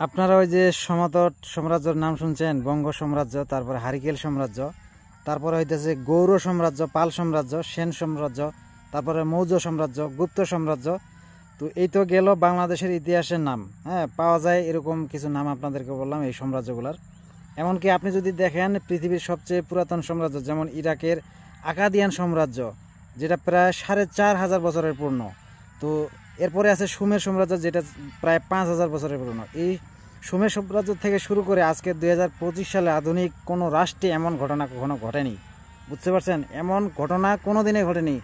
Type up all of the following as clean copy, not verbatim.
আপনারা ওই যে সমতট সাম্রাজ্যের নাম শুনছেন, বঙ্গ সাম্রাজ্য, তারপরে হারিকেল সাম্রাজ্য, তারপরে হইতেছে গৌর সাম্রাজ্য, পাল সাম্রাজ্য, সেন সাম্রাজ্য, তারপরে মৌর্য সাম্রাজ্য, গুপ্ত সাম্রাজ্য। তো এই তো গেল বাংলাদেশের ইতিহাসের নাম। হ্যাঁ, পাওয়া যায় এরকম কিছু নাম আপনাদেরকে বললাম এই সাম্রাজ্যগুলার। এমনকি আপনি যদি দেখেন পৃথিবীর সবচেয়ে পুরাতন সাম্রাজ্য যেমন ইরাকের আকাদিয়ান সাম্রাজ্য, যেটা প্রায় 4500 বছরের পুরনো। তো এরপরে আছে সুমের সাম্রাজ্য, যেটা প্রায় 5000 বছরের পুরনো। এই সুমের সাম্রাজ্য থেকে শুরু করে আজকে 2025 সালে আধুনিক কোনো রাষ্ট্রে এমন ঘটনা কখনো ঘটেনি। বুঝতে পারছেন? এমন ঘটনা কোনো দিনে ঘটেনি।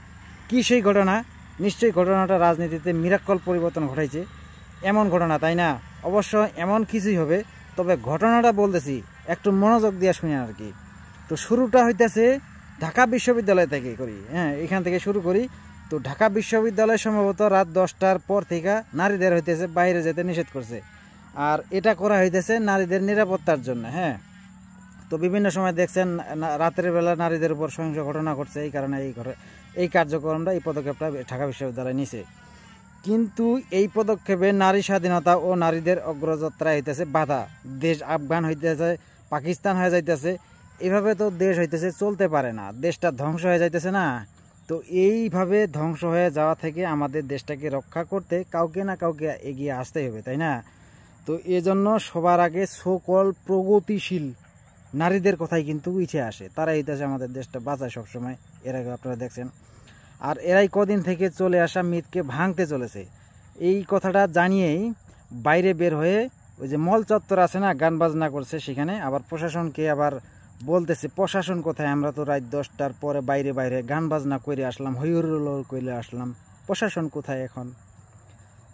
কি সেই ঘটনা? নিশ্চয়ই ঘটনাটা রাজনীতিতে মিরাক্কল পরিবর্তন ঘটাইছে এমন ঘটনা, তাই না? অবশ্য এমন কিছুই হবে, তবে ঘটনাটা বলতেছি একটু মনোযোগ দিয়ে শুনে আর কি। তো শুরুটা হইতেছে ঢাকা বিশ্ববিদ্যালয় থেকে করি। হ্যাঁ, এখান থেকে শুরু করি। তো ঢাকা বিশ্ববিদ্যালয় সম্ভবত রাত 10টার পর থেকে নারীদের হইতেছে বাইরে যেতে নিষেধ করছে, আর এটা করা হইতেছে নারীদের নিরাপত্তার জন্য। হ্যাঁ, তো বিভিন্ন সময় দেখছেন রাতের বেলা নারীদের উপর সহিংস ঘটনা ঘটছে, এই কারণে এই কার্যক্রমটা, এই পদক্ষেপটা ঢাকা বিশ্ববিদ্যালয় নিছে। কিন্তু এই পদক্ষেপে নারী স্বাধীনতা ও নারীদের অগ্রযাত্রা হইতেছে বাধা। দেশ আফগান হইতেছে, পাকিস্তান হয়ে যাইতেছে। এভাবে তো দেশ হইতেছে চলতে পারে না, দেশটা ধ্বংস হয়ে যাইতেছে না। তো এইভাবে ধ্বংস হয়ে যাওয়া থেকে আমাদের দেশটাকে রক্ষা করতে কাউকে না কাউকে এগিয়ে আসতেই হবে, তাই না? তো এজন্য সবার আগে সকল প্রগতিশীল নারীদের কথাই কিন্তু উঠে আসে। তারা হইতেছে আমাদের দেশটা বাঁচায় সবসময়। এর আগে আপনারা দেখছেন। আর এরাই কদিন থেকে চলে আসা মিথকে ভাঙতে চলেছে। এই কথাটা জানিয়েই বাইরে বের হয়ে ওই যে মল চত্বর আছে না, গান বাজনা করছে সেখানে। আবার প্রশাসনকে আবার বলতেছে, প্রশাসন কোথায়? আমরা তো রাত 10টার পরে বাইরে বাইরে গান বাজনা করে আসলাম, হইহুল্লোড় করে আসলাম, প্রশাসন কোথায় এখন?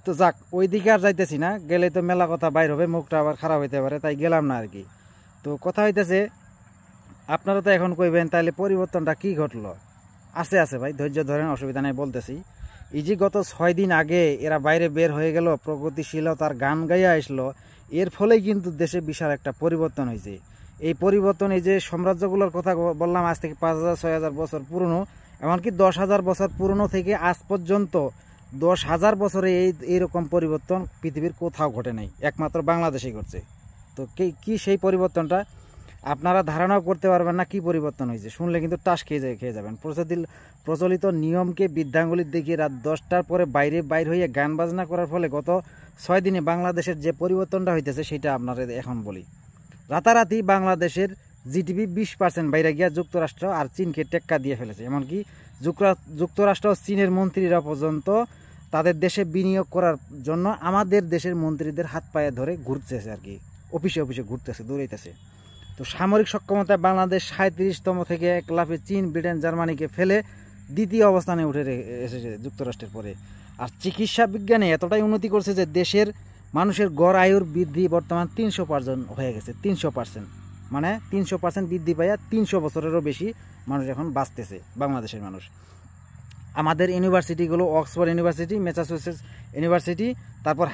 তো যাক, ওই দিকে আর যাইতেছি না, গেলে তো মেলা কথা বাইর হবে, মুখটা আবার খারাপ হইতে পারে, তাই গেলাম না আর কি। তো কথা হইতেছে, আপনারা তো এখন কইবেন তাহলে পরিবর্তনটা কি ঘটলো? আছে আছে ভাই, ধৈর্য ধরেন, অসুবিধা নেই, বলতেছি। এই যে গত 6 দিন আগে এরা বাইরে বের হয়ে গেল, প্রগতিশীলতার গান গাইয়া আসলো, এর ফলেই কিন্তু দেশে বিশাল একটা পরিবর্তন হয়েছে। এই পরিবর্তন, এই যে সাম্রাজ্যগুলোর কথা বললাম, আজ থেকে 5000-6000 বছর পুরনো, এমনকি 10,000 বছর পুরনো থেকে আজ পর্যন্ত 10,000 বছরে এইরকম পরিবর্তন পৃথিবীর কোথাও ঘটে নাই, একমাত্র বাংলাদেশেই ঘটছে। তো কি সেই পরিবর্তনটা আপনারা ধারণাও করতে পারবেন না কি পরিবর্তন হয়েছে। শুনলে কিন্তু টাস খেয়ে যাবেন। প্রচলিত নিয়মকে বৃদ্ধাঙ্গুলি দেখিয়ে রাত 10টার পরে বাইর হয়ে গান বাজনা করার ফলে গত 6 দিনে বাংলাদেশের যে পরিবর্তনটা হইতেছে সেটা আপনাদের এখন বলি। রাতারাতি বাংলাদেশের জিডিপি 20% বাইরে গিয়া যুক্তরাষ্ট্র আর চীনকে টেক্কা দিয়ে ফেলেছে। এমনকি যুক্তরাষ্ট্র ও চীনের মন্ত্রীরা পর্যন্ত তাদের দেশে বিনিয়োগ করার জন্য আমাদের দেশের মন্ত্রীদের হাত পায়ে ধরে ঘুরতেছে আর কি, অফিসে ঘুরতেছে, দৌড়াইতেছে। তো সামরিক সক্ষমতায় বাংলাদেশ 37তম থেকে এক লাফে চীন, ব্রিটেন, জার্মানিকে ফেলে দ্বিতীয় অবস্থানে উঠে এসেছে যুক্তরাষ্ট্রের পরে। আর চিকিৎসা বিজ্ঞানে এতটাই উন্নতি করছে যে দেশের মানুষের গড় আয়ুর বৃদ্ধি বর্তমান 300% হয়ে গেছে। 300%, মানে 300% বৃদ্ধি পাইয়া 300 বছরেরও বেশি মানুষ এখন বাঁচতেছে বাংলাদেশের মানুষ। আমাদের ইউনিভার্সিটিগুলো অক্সফোর্ড ইউনিভার্সিটি, ম্যাসাচুসেটস ইউনিভার্সিটি, তারপর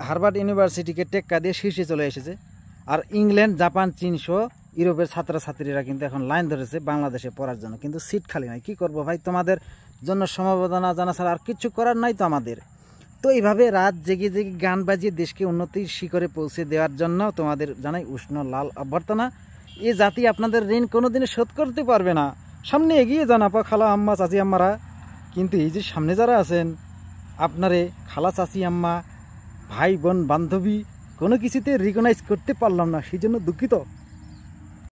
হার্ভার্ড ইউনিভার্সিটিকে টেক্কা দিয়ে শীর্ষে চলে এসেছে। আর ইংল্যান্ড, জাপান, চীন সহ ইউরোপের ছাত্রছাত্রীরা কিন্তু এখন লাইন ধরেছে বাংলাদেশে পড়ার জন্য, কিন্তু সিট খালি নাই। কি করবো ভাই, তোমাদের জন্য সমবেদনা জানা ছাড়া আর কিছু করার নাই তো আমাদের। তো এইভাবে রাত জেগে গান বাজিয়ে দেশকে উন্নতির শিখরে পৌঁছে দেওয়ার জন্য তোমাদের জানাই উষ্ণ লাল অভ্যর্থনা। এ জাতি আপনাদের ঋণ কোনোদিনই শোধ করতে পারবে না। সামনে এগিয়ে যান আপা, খালা, আম্মা, চাচি, আম্মারা। কিন্তু এই যে সামনে যারা আছেন, আপনারে খালা, চাচি, আম্মা, ভাই, বোন, বান্ধবী কোনো কিছুতে রিকগনাইজ করতে পারলাম না, সেই জন্য দুঃখিত।